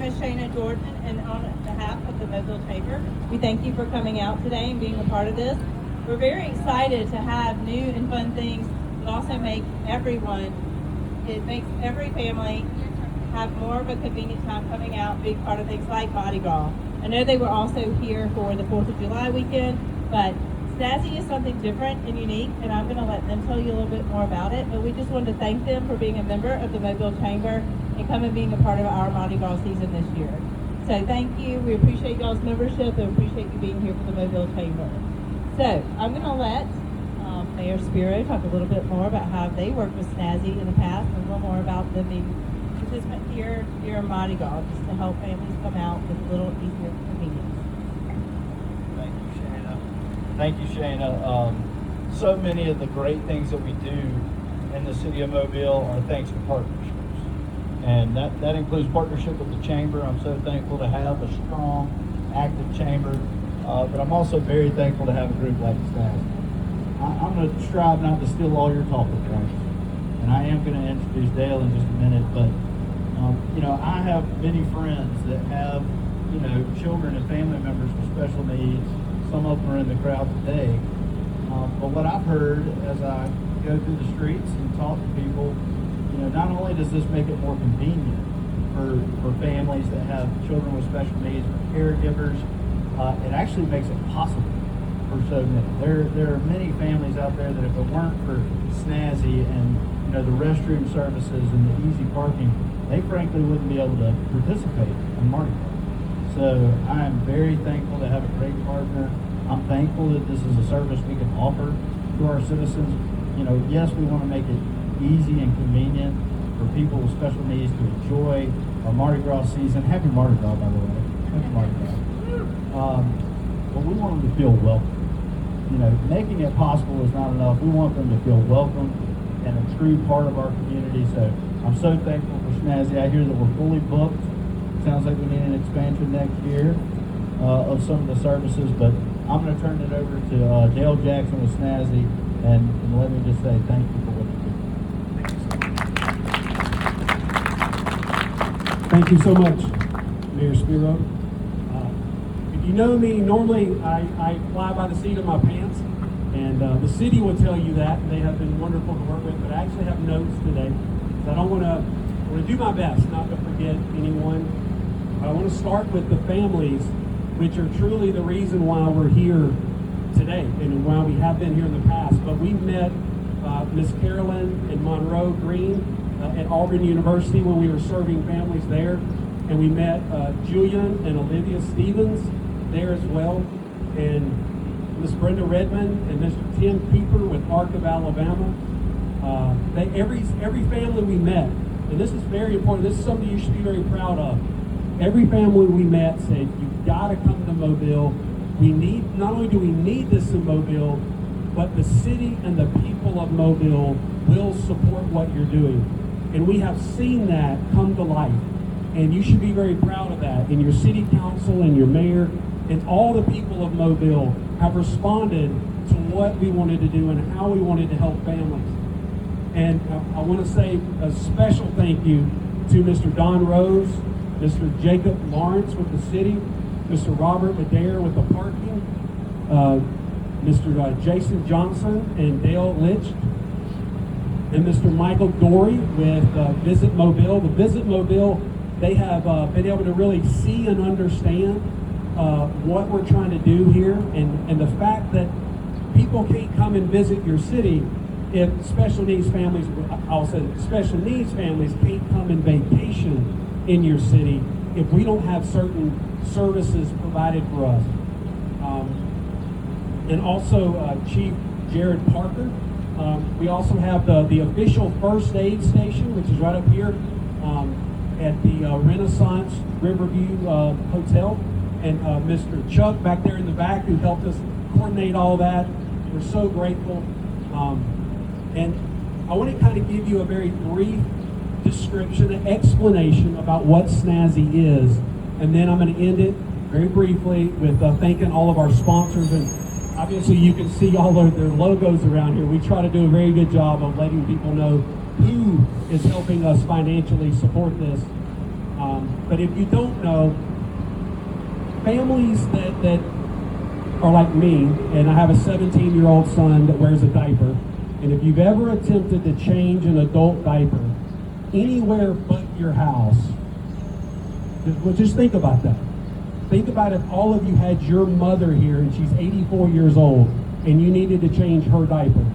is Shayna Jordan, and on behalf of the Mobile Chamber, we thank you for coming out today and being a part of this. We're very excited to have new and fun things that also make it makes every family have more of a convenient time coming out, being part of things like Mardi Gras. I know they were also here for the 4th of July weekend, but SNASY is something different and unique, and I'm going to let them tell you a little bit more about it. But we just wanted to thank them for being a member of the Mobile Chamber and coming and being a part of our Mardi Gras season this year. So thank you. We appreciate y'all's membership and appreciate you being here for the Mobile Chamber. So I'm going to let Mayor Spiro talk a little bit more about how they worked with SNASY in the past and a little more about them being participant here during Mardi Gras, just to help families come out with a little easier convenience. Thank you, Shayna. So many of the great things that we do in the city of Mobile are thanks to partnerships. And that includes partnership with the Chamber. I'm so thankful to have a strong, active Chamber. But I'm also very thankful to have a group like SNASY. I'm going to strive not to steal all your talking points. And I am going to introduce Dale in just a minute. But, I have many friends that have, children and family members with special needs. Some of them are in the crowd today. But what I've heard as I go through the streets and talk to people, not only does this make it more convenient for families that have children with special needs, for caregivers, it actually makes it possible for so many. There are many families out there that if it weren't for SNASY and the restroom services and the easy parking, they frankly wouldn't be able to participate in Mardi Gras. So I am very thankful to have a great partner. I'm thankful that this is a service we can offer to our citizens. Yes, we want to make it easy and convenient for people with special needs to enjoy our Mardi Gras season. Happy Mardi Gras, by the way. Happy Mardi Gras. But we want them to feel welcome. Making it possible is not enough. We want them to feel welcome and a true part of our community. So I'm so thankful for SNASY. I hear that we're fully booked. Sounds like we need an expansion next year of some of the services, but I'm going to turn it over to Dale Jackson with SNASY, and let me just say thank you for what you do. Thank you so much, Mayor Spiro. If you know me, normally I fly by the seat of my pants, and the city will tell you that. They have been wonderful to work with, but I actually have notes today, because I want to do my best not to forget anyone. I want to start with the families, which are truly the reason why we're here today and why we have been here in the past. But we met Miss Carolyn and Monroe Green at Auburn University when we were serving families there. And we met Julian and Olivia Stevens there as well. And Miss Brenda Redmond and Mr. Tim Pieper with Arc of Alabama. Every family we met, and this is very important, this is something you should be very proud of. Every family we met said, you've got to come to Mobile. Not only do we need this in Mobile, but the city and the people of Mobile will support what you're doing. And we have seen that come to life. And you should be very proud of that. And your city council and your mayor and all the people of Mobile have responded to what we wanted to do and how we wanted to help families. And I want to say a special thank you to Mr. Don Rose, Mr. Jacob Lawrence with the city, Mr. Robert Adair with the parking, Mr. Jason Johnson and Dale Litch, and Mr. Michael Dory with Visit Mobile. The Visit Mobile, they have been able to really see and understand what we're trying to do here, and the fact that people can't come and visit your city if special needs families, special needs families can't come and vacation in your city if we don't have certain services provided for us. And also Chief Jared Parker. We also have the official first aid station, which is right up here at the Renaissance Riverview Hotel. And Mr. Chuck back there in the back, who helped us coordinate all that. We're so grateful. And I want to kind of give you a very brief description, an explanation about what SNASY is, and then I'm going to end it very briefly with thanking all of our sponsors. And obviously you can see all of their logos around here. We try to do a very good job of letting people know who is helping us financially support this. But if you don't know, families that are like me, and I have a 17-year-old son that wears a diaper, and if you've ever attempted to change an adult diaper anywhere but your house, just think about that. Think about if all of you had your mother here and she's 84 years old and you needed to change her diaper.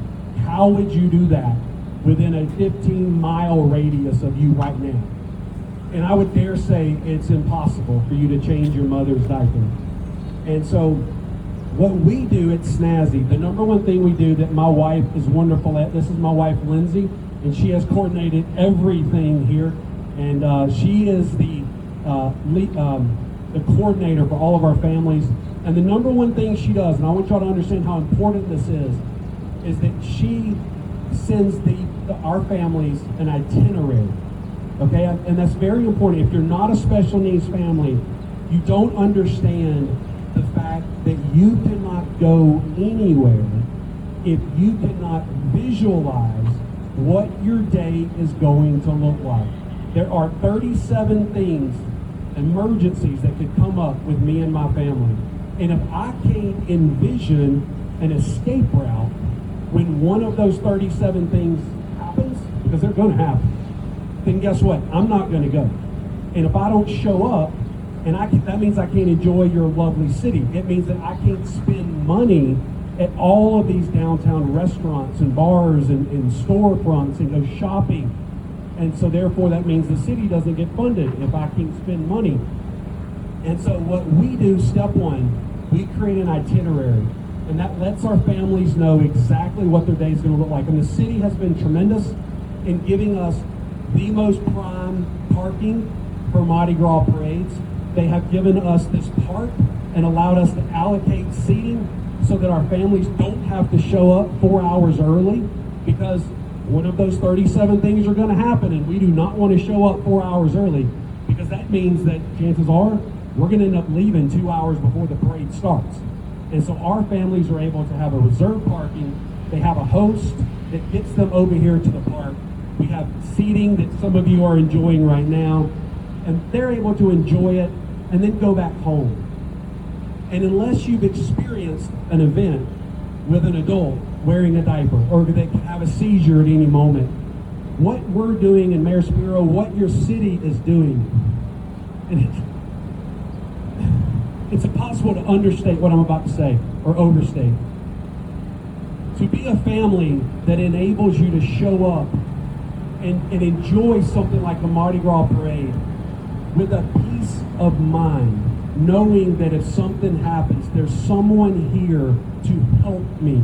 How would you do that within a 15-mile radius of you right now? And I would dare say it's impossible for you to change your mother's diaper. And so what we do at SNASY, the number one thing we do that my wife is wonderful at, this is my wife Lindsay, and she has coordinated everything here. And she is the coordinator for all of our families. And the number one thing she does, and I want y'all to understand how important this is that she sends our families an itinerary. Okay, and that's very important. If you're not a special needs family, you don't understand the fact that you cannot go anywhere if you cannot visualize what your day is going to look like. There are 37 things, emergencies that could come up with me and my family. And if I can't envision an escape route when one of those 37 things happens, because they're going to happen, then guess what? I'm not going to go. And if I don't show up, and that means I can't enjoy your lovely city. It means that I can't spend money at all of these downtown restaurants and bars and storefronts and go shopping. And so therefore that means the city doesn't get funded if I can't spend money. And so what we do, step one, we create an itinerary. And that lets our families know exactly what their day is going to look like. And the city has been tremendous in giving us the most prime parking for Mardi Gras parades. They have given us this park and allowed us to allocate seating so that our families don't have to show up 4 hours early, because one of those 37 things are going to happen, and we do not want to show up 4 hours early, because that means that chances are we're going to end up leaving 2 hours before the parade starts. And so our families are able to have a reserved parking. They have a host that gets them over here to the park. We have seating that some of you are enjoying right now, and they're able to enjoy it and then go back home. And unless you've experienced an event with an adult wearing a diaper, or they can have a seizure at any moment, what we're doing in Mayor Spiro, what your city is doing, and it's impossible to understate what I'm about to say or overstate. To be a family that enables you to show up and enjoy something like a Mardi Gras parade with a peace of mind, knowing that if something happens, there's someone here to help me.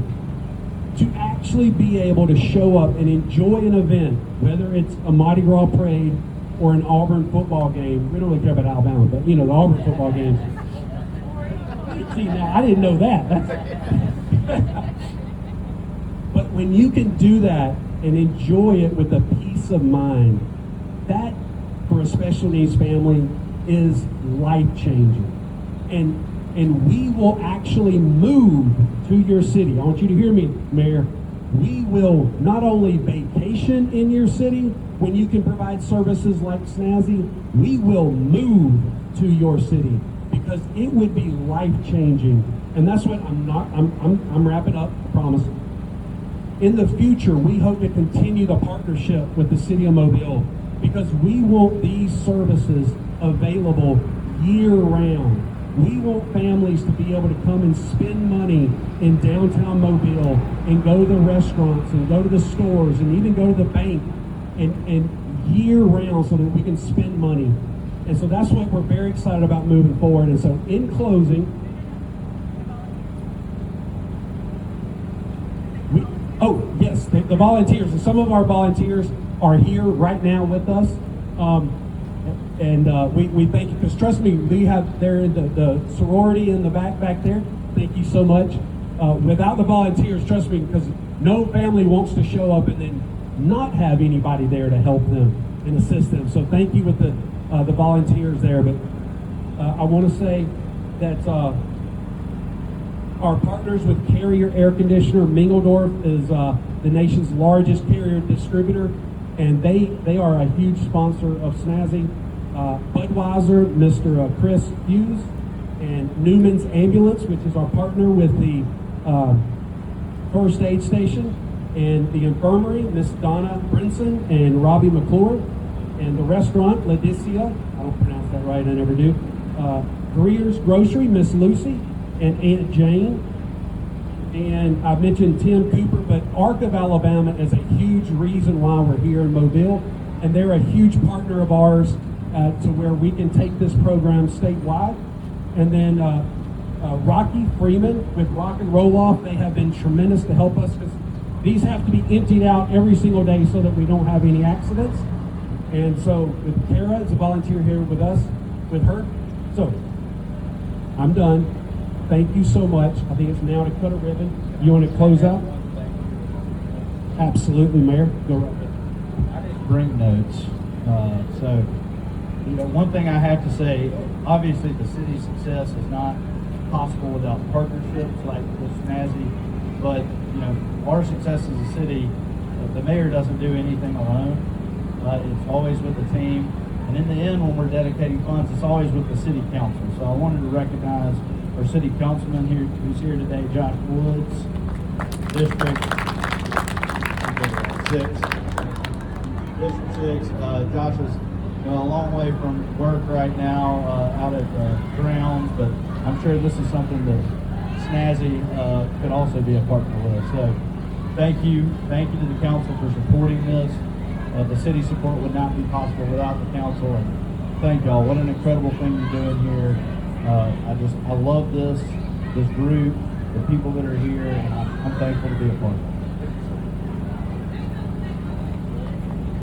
To actually be able to show up and enjoy an event, whether it's a Mardi Gras parade or an Auburn football game. We don't really care about Alabama, but the Auburn football game. See, now I didn't know that. But when you can do that and enjoy it with a peace of mind, that for a special needs family is life-changing. And we will actually move to your city. I want you to hear me, Mayor. We will not only vacation in your city when you can provide services like SNASY, we will move to your city, because it would be life-changing. And that's what I'm wrapping up, I promise. In the future, we hope to continue the partnership with the City of Mobile, because we want these services available year-round. We want families to be able to come and spend money in downtown Mobile and go to the restaurants and go to the stores and even go to the bank and year-round, so that we can spend money. And so that's what we're very excited about moving forward. And so in closing, yes, the volunteers, and some of our volunteers are here right now with us. We thank you, because trust me, they're in the sorority in the back there. Thank you so much. Without the volunteers, trust me, because no family wants to show up and then not have anybody there to help them and assist them. So thank you with the volunteers there. But I want to say that our partners with Carrier Air Conditioner, Mingledorf is the nation's largest Carrier distributor, and they are a huge sponsor of SNASY. Budweiser, Mr. Chris Hughes, and Newman's Ambulance, which is our partner with the first aid station, and the infirmary, Miss Donna Brinson and Robbie McClure, and the restaurant, Leticia, I don't pronounce that right, I never do, Greer's Grocery, Miss Lucy, and Aunt Jane. And I mentioned Tim Cooper, but ARC of Alabama is a huge reason why we're here in Mobile, and they're a huge partner of ours to where we can take this program statewide. And then Rocky Freeman with Rock and Roll Off, they have been tremendous to help us because these have to be emptied out every single day so that we don't have any accidents. And so with Kara is a volunteer here with us, with her. So I'm done. Thank you so much. I think it's now to cut a ribbon. You want to close out? Absolutely, Mayor. Go right ahead. I didn't bring notes. So, one thing I have to say, obviously the city's success is not possible without partnerships like with SNASY, but, our success as a city, the mayor doesn't do anything alone. It's always with the team. And in the end, when we're dedicating funds, it's always with the city council. So I wanted to recognize our city councilman here, who's here today, Josh Woods, District 6. Josh is a long way from work right now, out at grounds, but I'm sure this is something that SNASY could also be a partner with. So thank you to the council for supporting this. The city support would not be possible without the council, and thank y'all. What an incredible thing you're doing here. I love this group, the people that are here, and I'm thankful to be a part of it.